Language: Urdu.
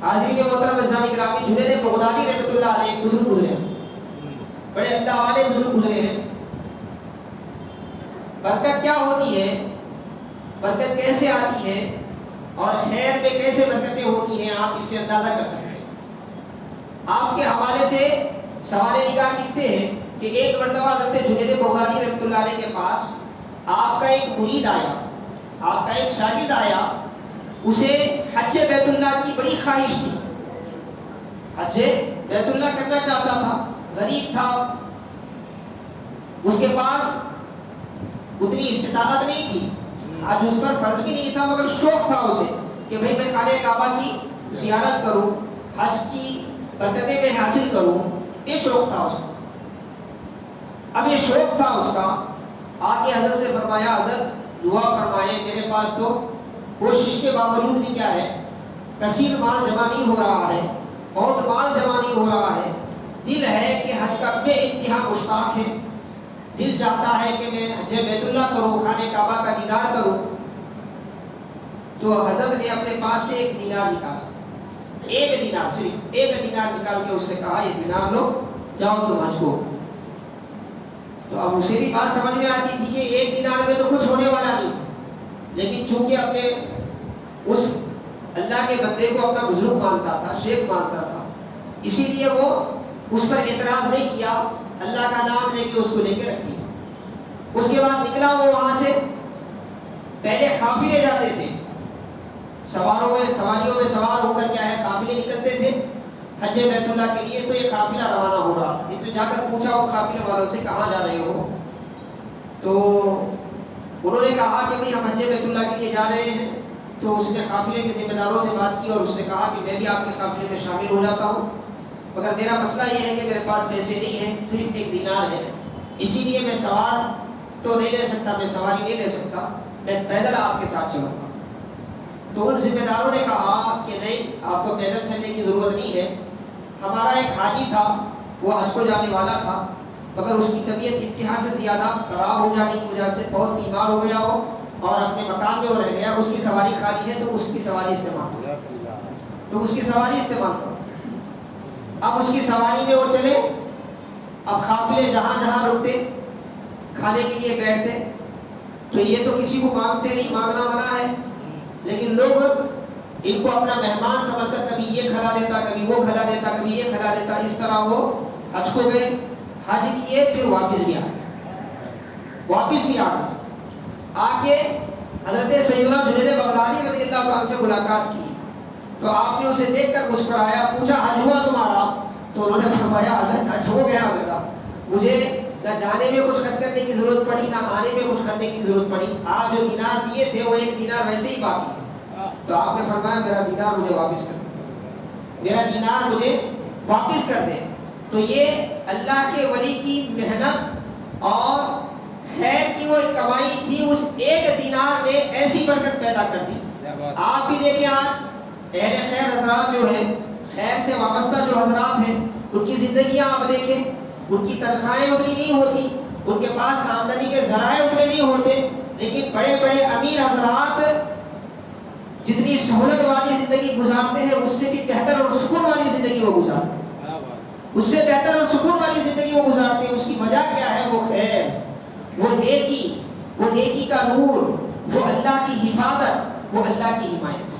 حاضرین محترم اسلامی گرامی، جنید بغدادی رحمۃ اللہ علیہ ایک بزرگ گزرے ہیں، بڑے اللہ والے بزرگ گزرے ہیں. برکت کیا ہوتی ہے، برکت کیسے آتی ہے اور خیر میں کیسے برکتیں ہوتی ہیں، آپ اس سے اندازہ کر سکتے ہیں. آپ کے حوالے سے سوال نگاہ لکھتے ہیں کہ ایک مرتبہ حضرت جنید بغدادی رحمۃ اللہ علیہ کے پاس آپ کا ایک مرید آیا، آپ کا ایک شاگرد آیا، اسے حج بیت اللہ کی بڑی خواہش تھی، حج بیت اللہ کرنا چاہتا تھا، غریب تھا، اس کے پاس اتنی استطاعت نہیں تھی، آج اس پر فرض بھی نہیں تھا، مگر شوق تھا اسے کہ بھئی میں خانہ کعبہ کی زیارت کروں، حج کی برکتیں میں حاصل کروں، یہ شوق تھا اس کا. اب یہ شوق تھا اس کا، آگے حضرت سے فرمایا حضرت دعا فرمائیں، میرے پاس تو کوشش کے باوجود بھی کیا ہے، کثیر مال جمع نہیں ہو رہا ہے، بہت مال جمع نہیں ہو رہا ہے، دل ہے کہ حج کا بے انتہا مشتاق ہے، دل چاہتا ہے کہ میں حج بیت اللہ کروں، خانہ کعبہ کا دیدار کروں. تو حضرت نے اپنے پاس سے ایک دینار نکالا، ایک دینار، صرف ایک دینار نکال کے اس سے کہا یہ دینار لو، جاؤ تم حج کو. تو اب اسے بھی بات سمجھ میں آتی تھی کہ ایک دینار میں تو کچھ ہونے والا نہیں، لیکن چونکہ اپنے اس اللہ کے بندے کو اپنا بزرگ مانتا تھا، شیخ مانتا تھا، اسی لیے وہ اس پر اعتراض نہیں کیا، اللہ کا نام لے کے اس کو لے کے رکھ دیا. اس کے بعد نکلا وہ وہاں سے. پہلے قافلے جاتے تھے، سواریوں میں سوار ہو کر کیا ہے قافلے نکلتے تھے حج بیت اللہ کے لیے. تو یہ قافلہ روانہ ہو رہا تھا، اس نے جا کر پوچھا وہ قافلے والوں سے کہاں جا رہے ہو؟ تو انہوں نے کہا کہ بھئی ہم حج بیت اللہ کے لیے جا رہے ہیں. تو اس نے قافلے کے ذمہ داروں سے بات کی اور اس سے کہا کہ میں بھی آپ کے قافلے میں شامل ہو جاتا ہوں، مگر میرا مسئلہ یہ ہے کہ میرے پاس پیسے نہیں ہیں، صرف ایک دینار ہے، اسی لیے میں سوار تو نہیں لے سکتا، میں سواری نہیں لے سکتا، میں پیدل آپ کے ساتھ چلوں گا. تو ان ذمہ داروں نے کہا کہ نہیں، آپ کو پیدل چلنے کی ضرورت نہیں ہے، ہمارا ایک حاجی تھا، وہ حج کو جانے والا تھا، مگر اس کی طبیعت انتہا سے زیادہ خراب ہو جانے کی وجہ سے بہت بیمار ہو گیا ہو اور اپنے مکان میں وہ رہ گیا، اس کی سواری خالی ہے، تو اس کی سواری استعمال کرو، تو اس کی سواری استعمال کرو. اب اس کی سواری میں وہ چلے. اب قافلے جہاں جہاں رکتے، کھانے کے لیے بیٹھتے، تو یہ تو کسی کو مانگتے نہیں، مانگنا منع ہے، لیکن لوگ ان کو اپنا مہمان سمجھ کر کبھی یہ کھلا دیتا، کبھی وہ کھلا دیتا، کبھی یہ کھلا دیتا. اس طرح وہ حج کو گئے، حج کیے، پھر واپس بھی آ گئے. آ کے حضرت سیدنا جنید بغدادی رضی اللہ عنہ سے ملاقات کی. تو آپ نے اسے دیکھ کر مسکرایا، پوچھا حج ہوا تمہارا؟ تو انہوں نے فرمایا حضرت حج ہو گیا میرا، مجھے نہ جانے میں کچھ خرچ کرنے کی ضرورت پڑی، نہ آنے میں کچھ کرنے کی ضرورت پڑی. آپ جو دینار دیے تھے وہ ایک دینار ویسے ہی باقی ہے. تو آپ نے فرمایا میرا دینار مجھے واپس کر دیں، میرا دینار مجھے واپس کر دیں. تو یہ اللہ کے ولی کی محنت اور خیر کی وہ کمائی تھی، اس ایک دینار نے ایسی برکت پیدا کر دی. آپ بھی دیکھیں آج اہل خیر حضرات جو ہیں، خیر سے وابستہ جو حضرات ہیں، ان کی زندگیاں آپ دیکھیں، ان کی تنخواہیں اتنی نہیں ہوتی، ان کے پاس آمدنی کے ذرائع اتنے نہیں ہوتے، لیکن بڑے بڑے امیر حضرات جتنی سہولت والی زندگی گزارتے ہیں اس سے بھی بہتر اور سکون والی زندگی وہ گزارتے ہیں، اس سے بہتر اور سکون والی زندگی وہ گزارتے ہیں. اس کی وجہ کیا ہے؟ وہ خیر، وہ نیکی کا نور، وہ اللہ کی حفاظت، وہ اللہ کی حمایت.